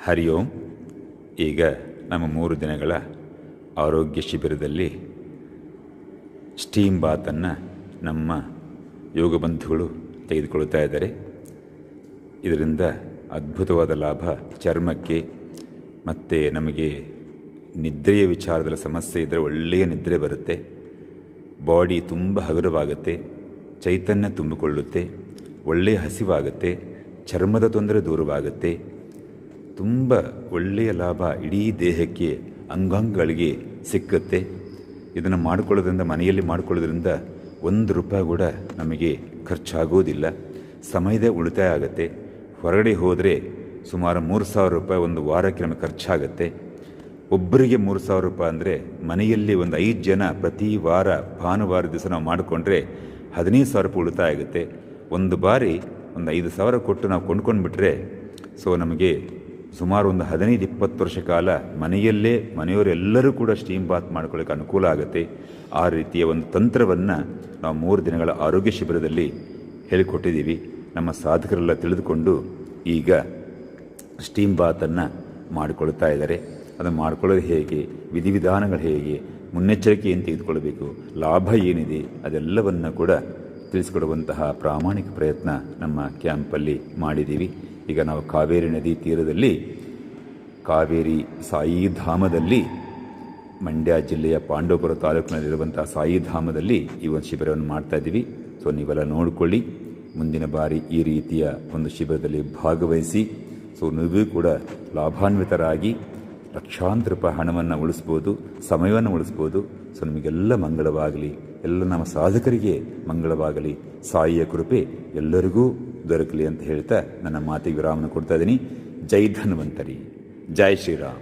ಹರಿ ಓಂ. ಈಗ ನಮ್ಮ 3 ದಿನಗಳ ಆರೋಗ್ಯ ಶಿಬಿರದಲ್ಲಿ ಸ್ಟೀಮ್ ಬಾತನ್ನು ನಮ್ಮ ಯೋಗ ಬಂಧುಗಳು ತೆಗೆದುಕೊಳ್ತಾ ಇದ್ದಾರೆ. ಇದರಿಂದ ಅದ್ಭುತವಾದ ಲಾಭ ಚರ್ಮಕ್ಕೆ, ಮತ್ತು ನಮಗೆ ನಿದ್ರೆಯ ವಿಚಾರದಲ್ಲಿ ಸಮಸ್ಯೆ ಇದ್ದರೆ ಒಳ್ಳೆಯ ನಿದ್ರೆ ಬರುತ್ತೆ, ಬಾಡಿ ತುಂಬ ಹಗುರವಾಗುತ್ತೆ, ಚೈತನ್ಯ ತುಂಬಿಕೊಳ್ಳುತ್ತೆ, ಒಳ್ಳೆಯ ಹಸಿವಾಗುತ್ತೆ, ಚರ್ಮದ ತೊಂದರೆ ದೂರವಾಗುತ್ತೆ. ತುಂಬ ಒಳ್ಳೆಯ ಲಾಭ ಇಡೀ ದೇಹಕ್ಕೆ, ಅಂಗಾಂಗಗಳಿಗೆ ಸಿಕ್ಕುತ್ತೆ. ಇದನ್ನು ಮಾಡಿಕೊಳ್ಳೋದ್ರಿಂದ, ಮನೆಯಲ್ಲಿ ಮಾಡಿಕೊಳ್ಳೋದ್ರಿಂದ ₹1 ಕೂಡ ನಮಗೆ ಖರ್ಚಾಗೋದಿಲ್ಲ. ಸಮಯದ ಉಳಿತಾಯ ಆಗುತ್ತೆ. ಹೊರಗಡೆ ಹೋದರೆ ಸುಮಾರು ₹3,000 ಒಂದು ವಾರಕ್ಕೆ ನಮಗೆ ಖರ್ಚಾಗುತ್ತೆ. ಒಬ್ಬರಿಗೆ ₹3,000 ಅಂದರೆ ಮನೆಯಲ್ಲಿ ಒಂದು 5 ಜನ ಪ್ರತಿ ವಾರ ಭಾನುವಾರ ದಿವಸ ನಾವು ಮಾಡಿಕೊಂಡ್ರೆ ₹15,000 ಉಳಿತಾಯ ಆಗುತ್ತೆ. ಒಂದು ಬಾರಿ ಒಂದು 5,000 ಕೊಟ್ಟು ನಾವು ಕೊಂಡ್ಕೊಂಡ್ಬಿಟ್ರೆ ನಮಗೆ ಸುಮಾರು ಒಂದು 15-20 ವರ್ಷ ಕಾಲ ಮನೆಯವರೆಲ್ಲರೂ ಕೂಡ ಸ್ಟೀಮ್ ಬಾತ್ ಮಾಡ್ಕೊಳ್ಳೋಕ್ಕೆ ಅನುಕೂಲ ಆಗುತ್ತೆ. ಆ ರೀತಿಯ ಒಂದು ತಂತ್ರವನ್ನು ನಾವು 3 ದಿನಗಳ ಆರೋಗ್ಯ ಶಿಬಿರದಲ್ಲಿ ಹೇಳಿಕೊಟ್ಟಿದ್ದೀವಿ. ನಮ್ಮ ಸಾಧಕರೆಲ್ಲ ತಿಳಿದುಕೊಂಡು ಈಗ ಸ್ಟೀಮ್ ಬಾತನ್ನು ಮಾಡಿಕೊಳ್ತಾ ಇದ್ದಾರೆ. ಅದನ್ನು ಮಾಡ್ಕೊಳ್ಳೋದು ಹೇಗೆ, ವಿಧಿವಿಧಾನಗಳು ಹೇಗೆ, ಮುನ್ನೆಚ್ಚರಿಕೆ ಏನು ತೆಗೆದುಕೊಳ್ಬೇಕು, ಲಾಭ ಏನಿದೆ, ಅದೆಲ್ಲವನ್ನು ಕೂಡ ತಿಳಿಸಿಕೊಡುವಂತಹ ಪ್ರಾಮಾಣಿಕ ಪ್ರಯತ್ನ ನಮ್ಮ ಕ್ಯಾಂಪಲ್ಲಿ ಮಾಡಿದ್ದೀವಿ. ಈಗ ನಾವು ಕಾವೇರಿ ನದಿ ತೀರದಲ್ಲಿ ಕಾವೇರಿ ಸಾಯಿಧಾಮದಲ್ಲಿ, ಮಂಡ್ಯ ಜಿಲ್ಲೆಯ ಪಾಂಡವಪುರ ತಾಲೂಕಿನಲ್ಲಿರುವಂಥ ಸಾಯಿಧಾಮದಲ್ಲಿ ಈ ಒಂದು ಶಿಬಿರವನ್ನು ಮಾಡ್ತಾ ಇದ್ದೀವಿ. ನೀವೆಲ್ಲ ನೋಡಿಕೊಳ್ಳಿ. ಮುಂದಿನ ಬಾರಿ ಈ ರೀತಿಯ ಒಂದು ಶಿಬಿರದಲ್ಲಿ ಭಾಗವಹಿಸಿ ನೀವೂ ಕೂಡ ಲಾಭಾನ್ವಿತರಾಗಿ ಲಕ್ಷಾಂತರ ಹಣವನ್ನು ಉಳಿಸ್ಬೋದು, ಸಮಯವನ್ನು ಉಳಿಸ್ಬೋದು. ನಮಗೆಲ್ಲ ಮಂಗಳವಾಗಲಿ, ಎಲ್ಲ ನಮ್ಮ ಸಾಧಕರಿಗೆ ಮಂಗಳವಾಗಲಿ, ಸಾಯಿಯ ಕೃಪೆ ಎಲ್ಲರಿಗೂ ದೊರಕಲಿ ಅಂತ ಹೇಳ್ತಾ ನನ್ನ ಮಾತಿಗೆ ವಿರಾಮನ ಕೊಡ್ತಾ ಇದ್ದೀನಿ. ಜೈ ಧನ್ವಂತರಿ, ಜೈ ಶ್ರೀರಾಮ್.